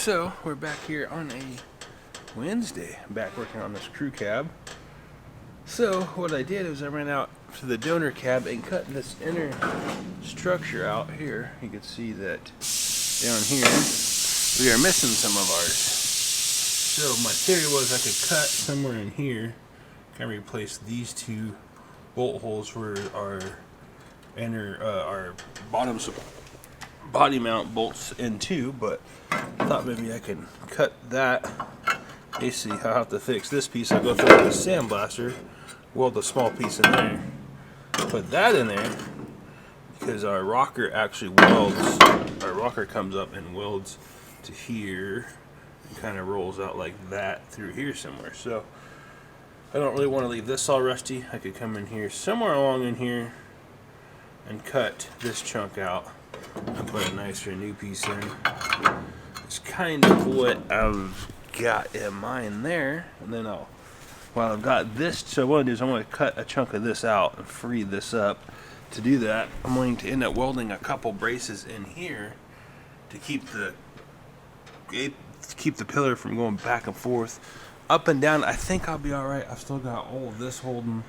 So we're back here on a Wednesday, back working on this crew cab. So what I did is I ran out to the donor cab and cut this inner structure out here. You can see that down here we are missing some of ours. So my theory was I could cut somewhere in here, kind of replace these two bolt holes where our bottom body mount bolts into, but I thought maybe I could cut that. Basically, I'll have to fix this piece. I'll go through with the sandblaster, weld a small piece in there, put that in there, because our rocker actually welds. Our rocker comes up and welds to here and kind of rolls out like that through here somewhere. So I don't really want to leave this all rusty. I could come in here, somewhere along in here, and cut this chunk out and put a nicer new piece in. It's kind of what I've got in mind there. And then while I've got this, so what I'm going to do is I'm going to cut a chunk of this out and free this up. To do that, I'm going to end up welding a couple braces in here to keep the pillar from going back and forth, up and down. I think I'll be alright. I've still got all of this holding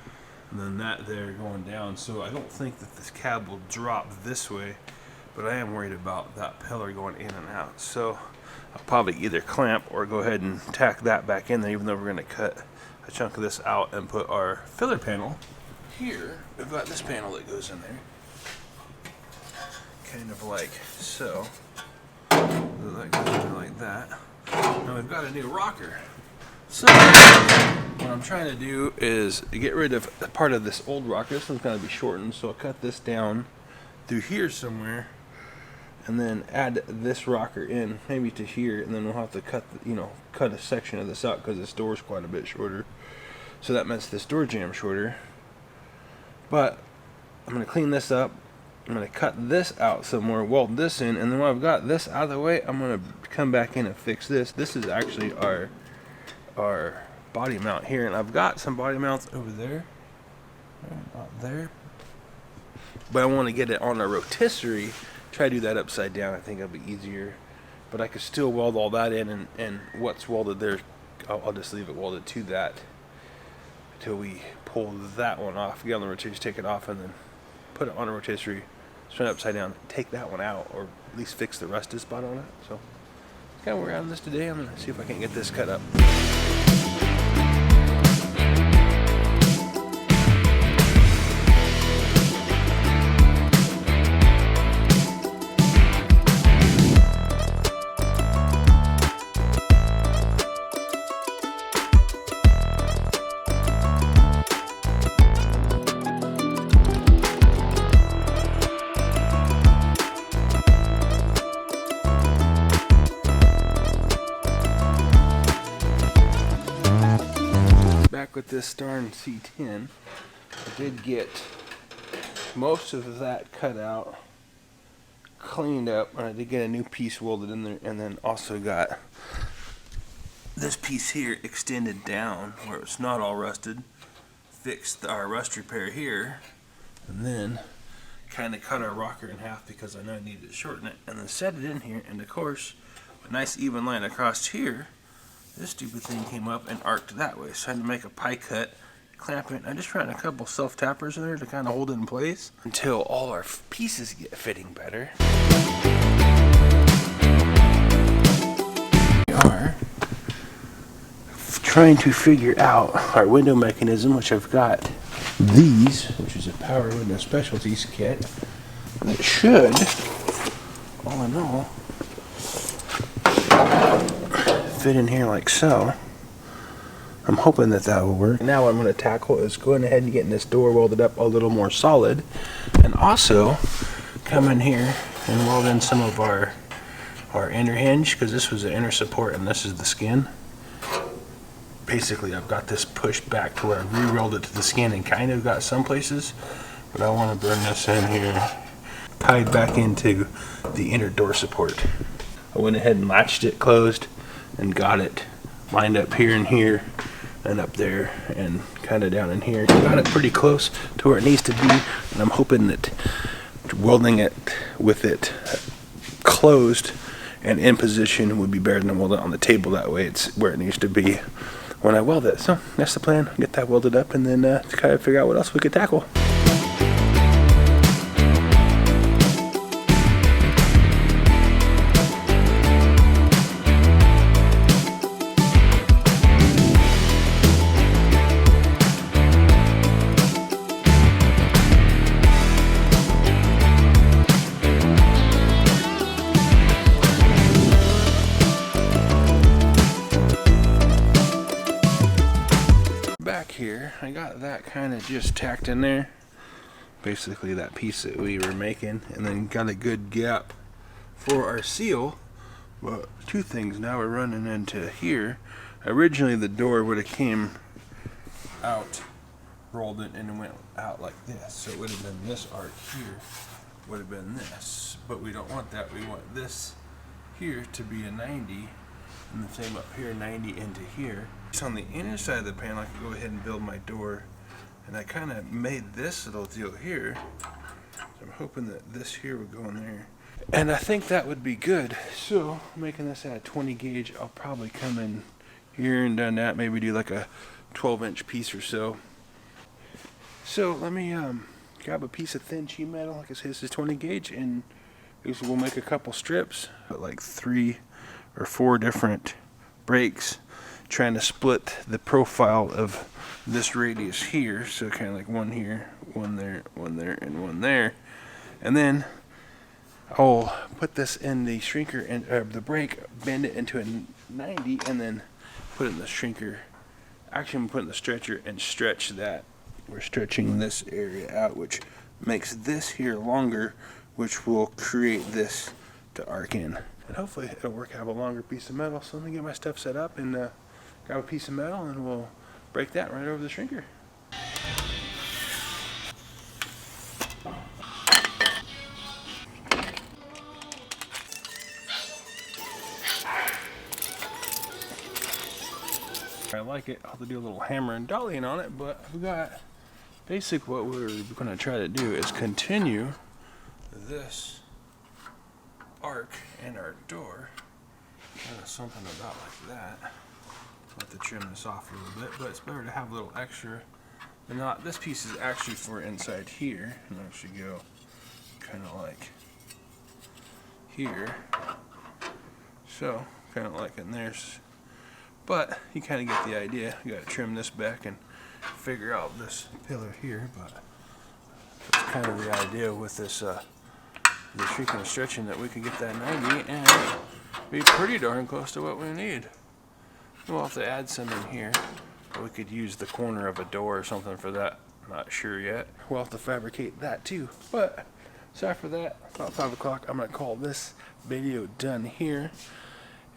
and then that there going down, so I don't think that this cab will drop this way, but I am worried about that pillar going in and out. So I'll probably either clamp or go ahead and tack that back in there, even though we're going to cut a chunk of this out and put our filler panel here. We've got this panel that goes in there, kind of like so. That goes in there like that. Now we've got a new rocker. So what I'm trying to do is get rid of part of this old rocker. This one's going to be shortened, so I'll cut this down through here somewhere, and then add this rocker in, maybe to here, and then we'll have to cut a section of this out because this door is quite a bit shorter. So that makes this door jamb shorter. But I'm going to clean this up. I'm going to cut this out somewhere, weld this in, and then when I've got this out of the way, I'm going to come back in and fix this. This is actually our body mount here, and I've got some body mounts over there, not there, but I want to get it on a rotisserie. Try to do that upside down. I think it'll be easier, but I could still weld all that in, and what's welded there, I'll just leave it welded to that until we pull that one off, get on the rotisserie, take it off, and then put it on a rotisserie, spin it upside down, take that one out, or at least fix the rusted spot on it. So kind of work on this today. I'm gonna see if I can get this cut up. Back with this darn C10, I did get most of that cut out, cleaned up, and I did get a new piece welded in there, and then also got this piece here extended down where it's not all rusted, fixed our rust repair here, and then kind of cut our rocker in half because I know I needed to shorten it, and then set it in here, and of course a nice even line across here. This stupid thing came up and arced that way, so I had to make a pie cut, clamp it. I just ran a couple self-tappers in there to kind of hold it in place until all our pieces get fitting better. We are trying to figure out our window mechanism, which I've got these, which is a Power Window Specialties kit, that should, all in all, fit in here like so. I'm hoping that will work. Now what I'm going to tackle is going ahead and getting this door welded up a little more solid, and also come in here and weld in some of our inner hinge, because this was the inner support and this is the skin. Basically I've got this pushed back to where I re-welded it to the skin and kind of got some places, but I want to burn this in here, tied back into the inner door support. I went ahead and latched it closed and got it lined up here and here and up there and kind of down in here. Got it pretty close to where it needs to be, and I'm hoping that welding it with it closed and in position would be better than weld it on the table. That way it's where it needs to be when I weld it. So that's the plan, get that welded up and then kind of figure out what else we could tackle. Back here, I got that kind of just tacked in there, basically that piece that we were making, and then got a good gap for our seal. But two things, now we're running into here. Originally the door would have came out, rolled it, and it went out like this, so it would have been this arc here, would have been this, but we don't want that. We want this here to be a 90, and the same up here, 90 into here. So on the inner side of the panel, I can go ahead and build my door, and I kind of made this little deal here. So I'm hoping that this here would go in there, and I think that would be good. So making this at a 20 gauge, I'll probably come in here and done that, maybe do like a 12-inch piece or so. So let me grab a piece of thin sheet metal, like I said, this is 20 gauge, and we'll make a couple strips, like 3 or 4 different breaks, trying to split the profile of this radius here, so kind of like one here, one there, one there, and one there. And then I'll put this in the shrinker and the brake, bend it into a 90, and then put it in the shrinker. Actually, I'm putting the stretcher and stretch that. We're stretching this area out, which makes this here longer, which will create this to arc in. And hopefully it'll work. I have a longer piece of metal, so let me get my stuff set up and grab a piece of metal, and we'll break that right over the shrinker. I like it. I'll have to do a little hammer and dollying on it, but we got basically what we're going to try to do is continue this arc in our door, kind of something about like that. I'll have to trim this off a little bit, but it's better to have a little extra than not. This piece is actually for inside here, and I should go kind of like here, so kind of like in there. But you kind of get the idea. You got to trim this back and figure out this pillar here, but that's kind of the idea with this the shrinking and stretching, that we can get that 90 and be pretty darn close to what we need. We'll have to add some in here. We could use the corner of a door or something for that. I'm not sure yet. We'll have to fabricate that too. But so after that, about 5 o'clock, I'm going to call this video done here.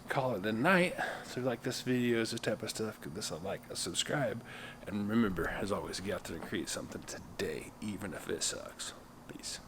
Call it a night. So if you like this video, is this type of stuff, give this a like, a subscribe, and remember, as always, get out there and create something today, even if it sucks. Peace.